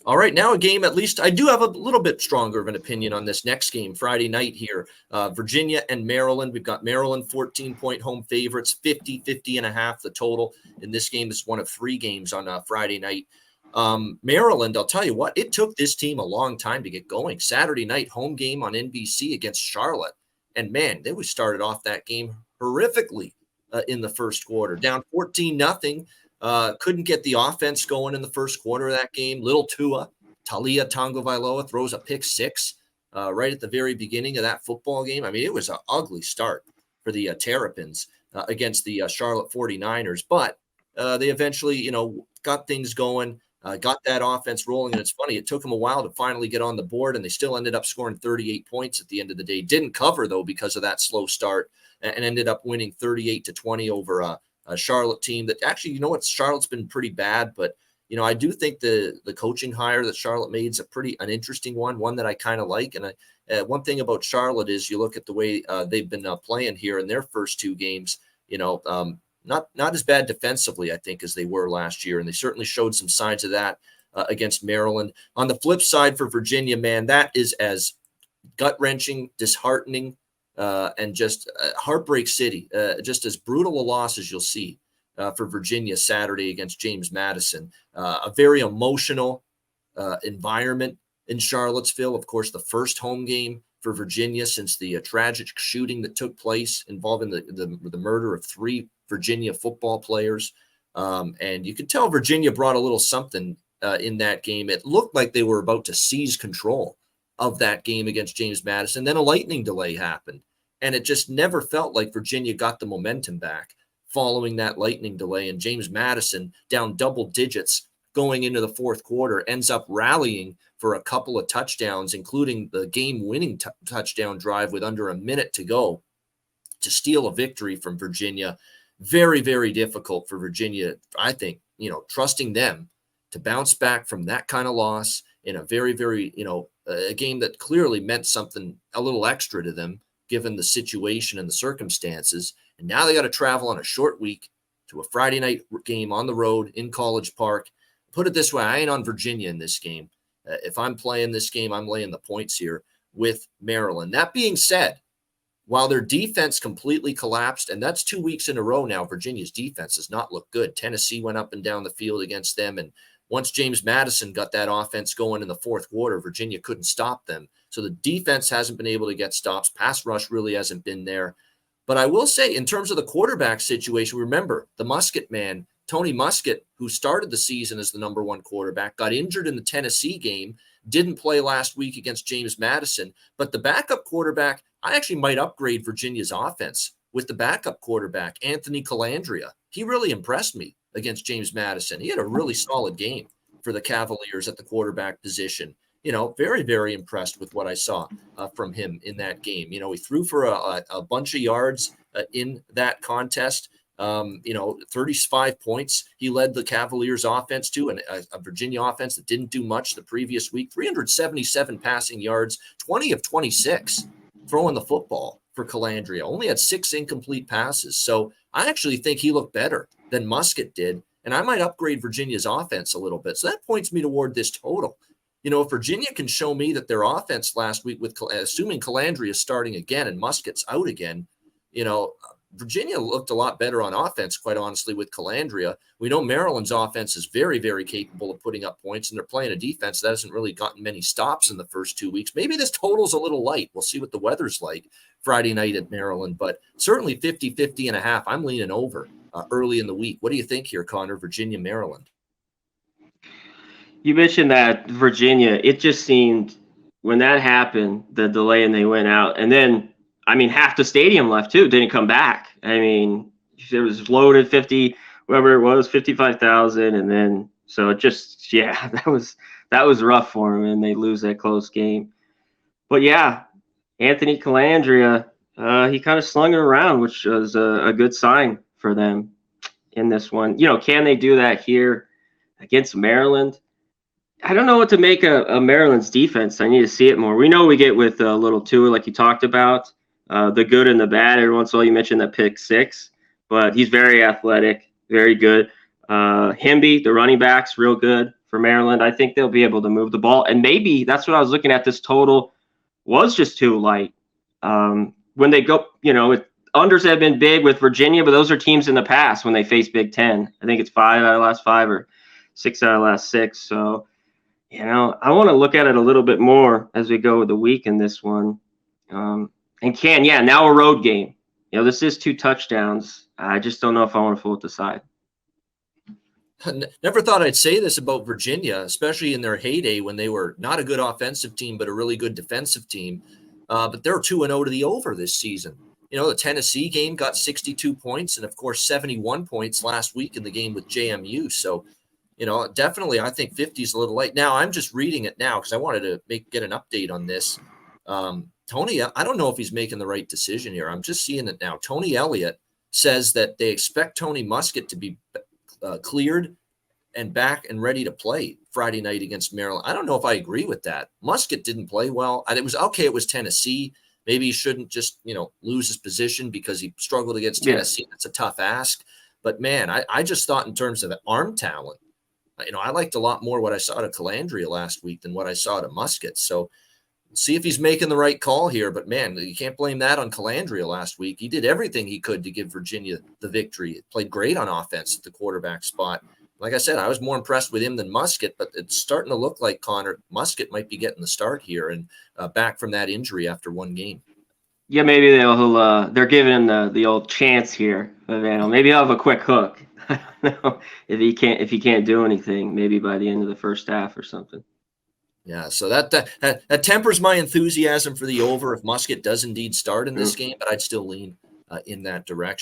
All right, now a game, at least I do have a little bit stronger of an opinion on this next game, Friday night here. Virginia and Maryland. We've got Maryland 14-point home favorites, 50-50.5 the total. In this game, it's one of 3 games on Friday night. Maryland, I'll tell you what, it took this team a long time to get going. Saturday night, home game on NBC against Charlotte. And man, they started off that game horrifically in the first quarter, down 14-0. Couldn't get the offense going in the first quarter of that game. Little Talia Tagovailoa throws a pick 6 right at the very beginning of that football game. I mean, it was an ugly start for the Terrapins against the Charlotte 49ers, but they eventually, got things going, got that offense rolling. And it's funny, it took them a while to finally get on the board, and they still ended up scoring 38 points at the end of the day. Didn't cover, though, because of that slow start, and ended up winning 38-20 over a Charlotte team that actually, Charlotte's been pretty bad, but I do think the coaching hire that Charlotte made is an interesting one that I kind of like. And one thing about Charlotte is you look at the way they've been playing here in their first 2 games, not as bad defensively, I think, as they were last year, and they certainly showed some signs of that against Maryland. On the flip side for Virginia, man, that is as gut-wrenching, disheartening, and just heartbreak city, just as brutal a loss as you'll see for Virginia Saturday against James Madison. A very emotional environment in Charlottesville. Of course, the first home game for Virginia since the tragic shooting that took place involving the murder of 3 Virginia football players. And you could tell Virginia brought a little something in that game. It looked like they were about to seize control of that game against James Madison. Then a lightning delay happened, and it just never felt like Virginia got the momentum back following that lightning delay. And James Madison, down double digits going into the fourth quarter, ends up rallying for a couple of touchdowns, including the game-winning touchdown drive with under a minute to go to steal a victory from Virginia. Very, very difficult for Virginia, I think, trusting them to bounce back from that kind of loss in a very, very, a game that clearly meant something a little extra to them, given the situation and the circumstances. And now they got to travel on a short week to a Friday night game on the road in College Park. Put it this way, I ain't on Virginia in this game. If I'm playing this game, I'm laying the points here with Maryland. That being said, while their defense completely collapsed, and that's 2 weeks in a row now, Virginia's defense does not look good. Tennessee went up and down the field against them, and once James Madison got that offense going in the fourth quarter, Virginia couldn't stop them. So the defense hasn't been able to get stops. Pass rush really hasn't been there. But I will say, in terms of the quarterback situation, remember, the Musket man, Tony Musket, who started the season as the number 1 quarterback, got injured in the Tennessee game, didn't play last week against James Madison. But the backup quarterback, I actually might upgrade Virginia's offense with the backup quarterback, Anthony Calandria. He really impressed me against James Madison. He had a really solid game for the Cavaliers at the quarterback position. Very, very impressed with what I saw from him in that game. He threw for a bunch of yards in that contest. 35 points he led the Cavaliers offense to, and a Virginia offense that didn't do much the previous week. 377 passing yards, 20 of 26 throwing the football for Calandria. Only had 6 incomplete passes. So I actually think he looked better than Musket did, and I might upgrade Virginia's offense a little bit. So that points me toward this total. If Virginia can show me that their offense last week, with assuming Calandria is starting again and Musket's out again, Virginia looked a lot better on offense, quite honestly, with Calandria. We know Maryland's offense is very, very capable of putting up points, and they're playing a defense that hasn't really gotten many stops in the first 2 weeks. Maybe this total's a little light. We'll see what the weather's like Friday night at Maryland, but certainly 50-50.5. I'm leaning over early in the week. What do you think here, Conor? Virginia, Maryland. You mentioned that Virginia, it just seemed when that happened, the delay, and they went out, and then, half the stadium left too, didn't come back. It was loaded 50, whatever it was, 55,000. And then, so it just, that was rough for them, and they lose that close game. But yeah, Anthony Calandria, he kind of slung it around, which was a good sign for them in this one. Can they do that here against Maryland? I don't know what to make of Maryland's defense. I need to see it more. We know we get with little Tua, like you talked about, the good and the bad. Every once in a while you mentioned that pick 6, but he's very athletic, very good. Hemby, the running back's real good for Maryland. I think they'll be able to move the ball. And maybe that's what I was looking at. This total was just too light. When they go, unders have been big with Virginia, but those are teams in the past when they face Big Ten. I think it's 5 out of the last 5 or 6 out of the last 6. So, I want to look at it a little bit more as we go with the week in this one. Now a road game. This is 2 touchdowns. I just don't know if I want to fool with the side. Never thought I'd say this about Virginia, especially in their heyday when they were not a good offensive team, but a really good defensive team. But they're 2-0 to the over this season. The Tennessee game got 62 points and, of course, 71 points last week in the game with JMU. So, definitely I think 50 is a little late. Now, I'm just reading it now because I wanted to get an update on this. Tony, I don't know if he's making the right decision here. I'm just seeing it now. Tony Elliott says that they expect Tony Muskett to be cleared and back and ready to play Friday night against Maryland. I don't know if I agree with that. Muskett didn't play well. It was okay. It was Tennessee. Maybe he shouldn't just, lose his position because he struggled against Tennessee. That's a tough ask. But man, I just thought in terms of the arm talent, I liked a lot more what I saw to Calandria last week than what I saw to Muskett. So see if he's making the right call here. But man, you can't blame that on Calandria last week. He did everything he could to give Virginia the victory. He played great on offense at the quarterback spot. Like I said, I was more impressed with him than Muskett, but it's starting to look like Conor Muskett might be getting the start here and back from that injury after one game. Yeah, maybe they're giving him the old chance here. Maybe he'll have a quick hook. I don't know if he can't do anything. Maybe by the end of the first half or something. Yeah, so that tempers my enthusiasm for the over if Muskett does indeed start in this game, but I'd still lean in that direction.